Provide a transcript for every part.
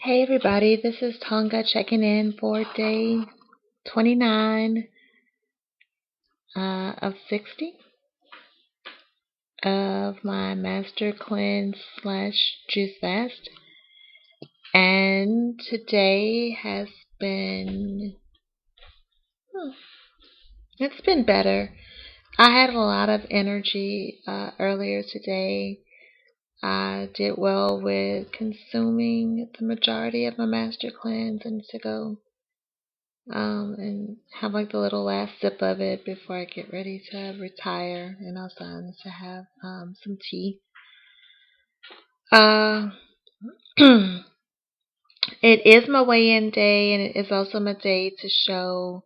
Hey everybody, this is Tonga checking in for day 29 of 60 of my master cleanse slash juice fast. And today has been, it's been better. I had a lot of energy earlier today. I did well with consuming the majority of my master cleanse and to go and have like the little last sip of it before I get ready to retire, and also to have some tea. Uh, it is my weigh-in day, and it is also my day to show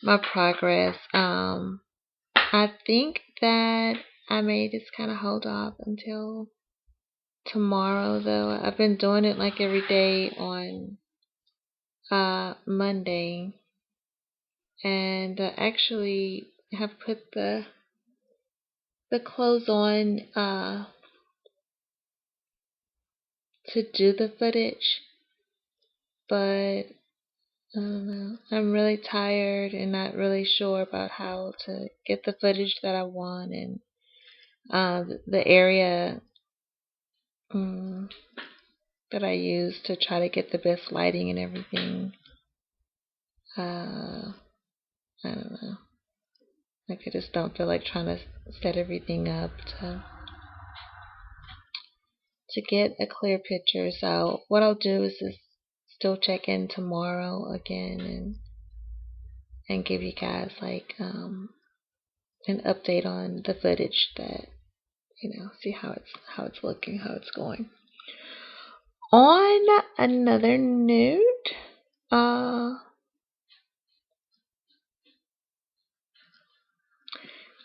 my progress. I think that I may just kind of hold off until tomorrow, though. I've been doing it like every day on Monday, and actually have put the clothes on to do the footage, but I don't know. I'm really tired and not really sure about how to get the footage that I want, and the area um, that I use to try to get the best lighting and everything. I don't know. Like, I just don't feel like trying to set everything up to get a clear picture. So what I'll do is just still check in tomorrow again and give you guys like an update on the footage that see how it's looking, how it's going. On another note,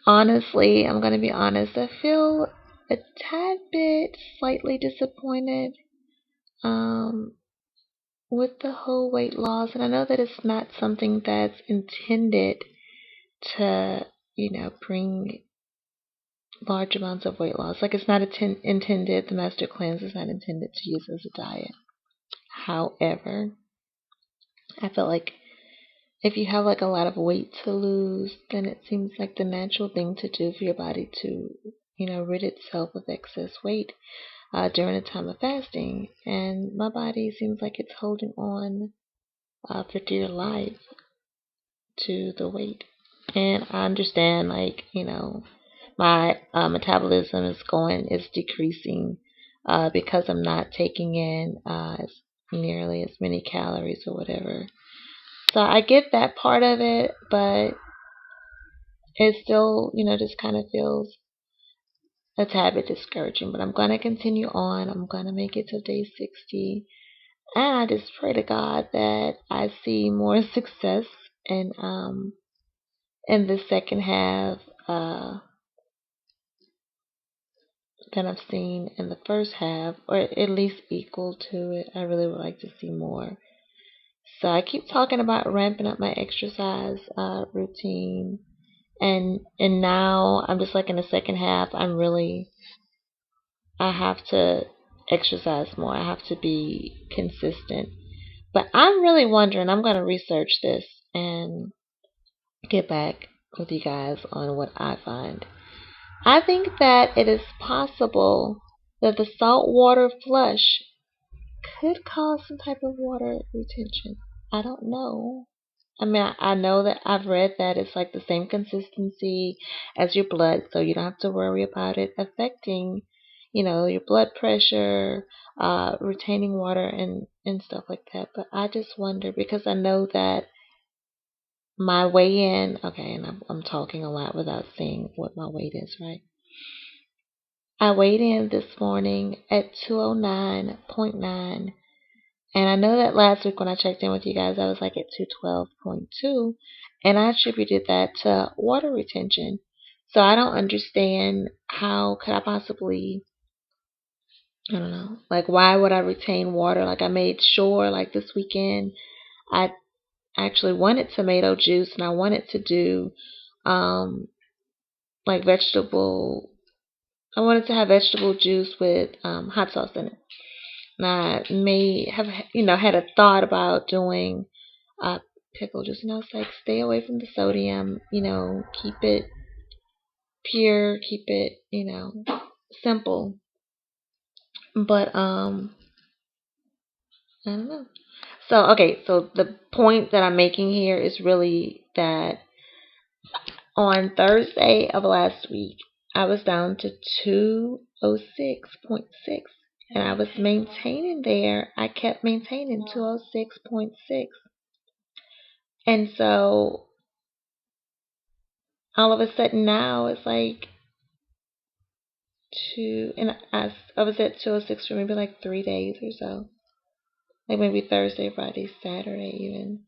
honestly, I'm gonna be honest, I feel a tad bit slightly disappointed um with the whole weight loss, and I know that it's not something that's intended to, bring large amounts of weight loss. Like, it's not intended, the master cleanse is not intended to use as a diet. However, I feel like if you have like a lot of weight to lose, then it seems like the natural thing to do for your body to, rid itself of excess weight during a time of fasting. And my body seems like it's holding on for dear life to the weight. And I understand, like, my metabolism is decreasing because I'm not taking in nearly as many calories or whatever. So I get that part of it, but it still, just kind of feels a tad bit discouraging. But I'm going to continue on. I'm going to make it to day 60. And I just pray to God that I see more success in the second half than I've seen in the first half, or at least equal to it. I really would like to see more. So I keep talking about ramping up my exercise routine, and now I'm just like in the second half. I have to exercise more. I have to be consistent. But I'm really wondering. I'm going to research this and get back with you guys on what I find. I think that it is possible that the saltwater flush could cause some type of water retention. I don't know. I mean, I know that I've read that it's like the same consistency as your blood, so you don't have to worry about it affecting, your blood pressure, retaining water, and stuff like that. But I just wonder because I know that my weigh in, okay, and I'm talking a lot without saying what my weight is, right? I weighed in this morning at 209.9. And I know that last week when I checked in with you guys, I was like at 212.2. And I attributed that to water retention. So I don't understand how could I possibly, I don't know, like why would I retain water? Like I made sure like this weekend I actually wanted tomato juice and I wanted to do um like vegetable I wanted to have vegetable juice with hot sauce in it. I may have, had a thought about doing pickle juice, and I was like, stay away from the sodium, keep it pure, keep it, simple. But I don't know. So okay, so the point that I'm making here is really that on Thursday of last week, I was down to 206.6, and I was maintaining there. I kept maintaining 206.6. And so all of a sudden now it's like and I was at 206 for maybe like 3 days or so. Like maybe Thursday, Friday, Saturday even.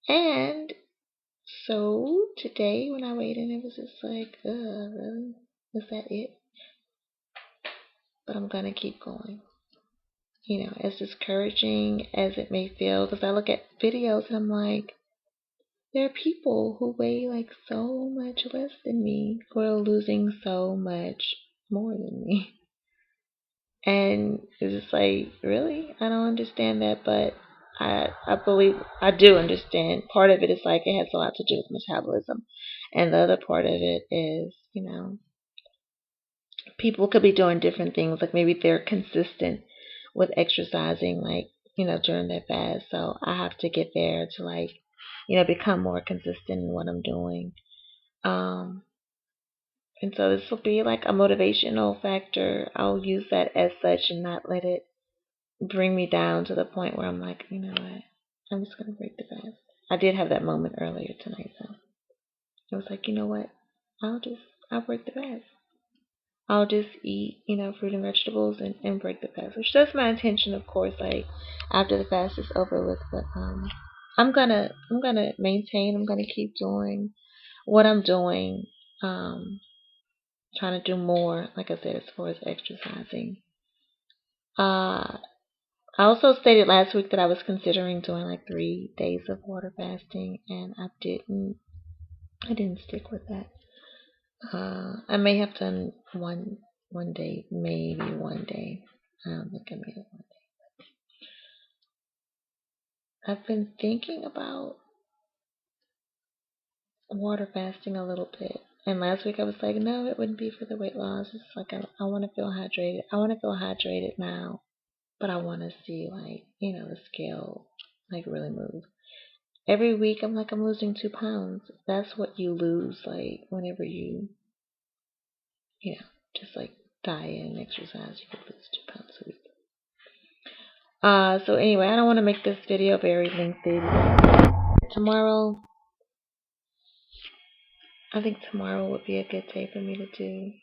And so today when I weighed in, it was just like, really? Is that it? But I'm gonna keep going. As discouraging as it may feel, because I look at videos and I'm like, there are people who weigh like so much less than me who are losing so much more than me. And it's just like, really? I don't understand that, but I believe I do understand. Part of it is like it has a lot to do with metabolism. And the other part of it is, people could be doing different things. Like maybe they're consistent with exercising, like, during their fast. So I have to get there to like, become more consistent in what I'm doing. And so this will be like a motivational factor. I'll use that as such and not let it bring me down to the point where I'm like, you know what, I'm just going to break the fast. I did have that moment earlier tonight, though. I was like, you know what, I'll break the fast. I'll just eat, fruit and vegetables and break the fast, which that's my intention, of course, like after the fast is over with. But I'm gonna maintain. I'm gonna keep doing what I'm doing. Trying to do more, like I said, as far as exercising. I also stated last week that I was considering doing like 3 days of water fasting, and I didn't stick with that. I may have done one day, maybe one day. I don't think I made it one day. I've been thinking about water fasting a little bit. And last week I was like, no, it wouldn't be for the weight loss. It's like I want to feel hydrated. I want to feel hydrated now, but I want to see like, the scale like really move. Every week I'm like, I'm losing 2 pounds. That's what you lose like whenever you, just like diet and exercise, you could lose 2 pounds a week. So anyway, I don't want to make this video very lengthy. Tomorrow, I think tomorrow would be a good day for me to do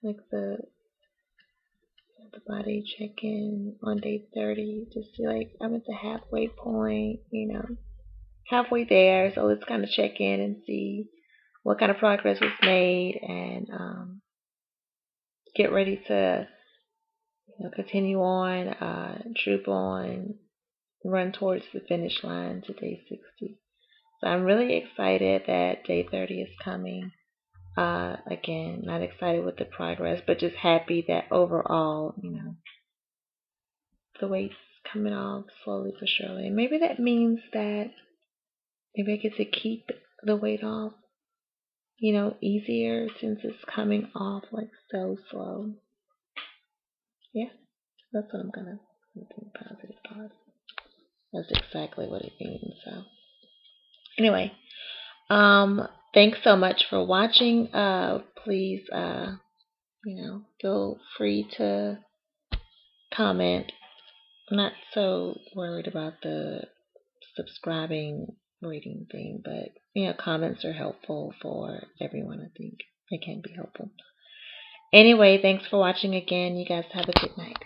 like the body check-in on day 30, just to like, I'm at the halfway point, halfway there. So let's kind of check in and see what kind of progress was made, and get ready to continue on, troop on, run towards the finish line to day 60. So I'm really excited that day 30 is coming. Again, not excited with the progress, but just happy that overall, the weight's coming off slowly but surely. And maybe that means that maybe I get to keep the weight off, easier since it's coming off like so slow. Yeah, that's what I'm gonna think. Positive thoughts. That's exactly what it means. So anyway, thanks so much for watching. Please, feel free to comment. I'm not so worried about the subscribing rating thing, but comments are helpful for everyone. I think they can be helpful. Anyway, thanks for watching again. You guys have a good night.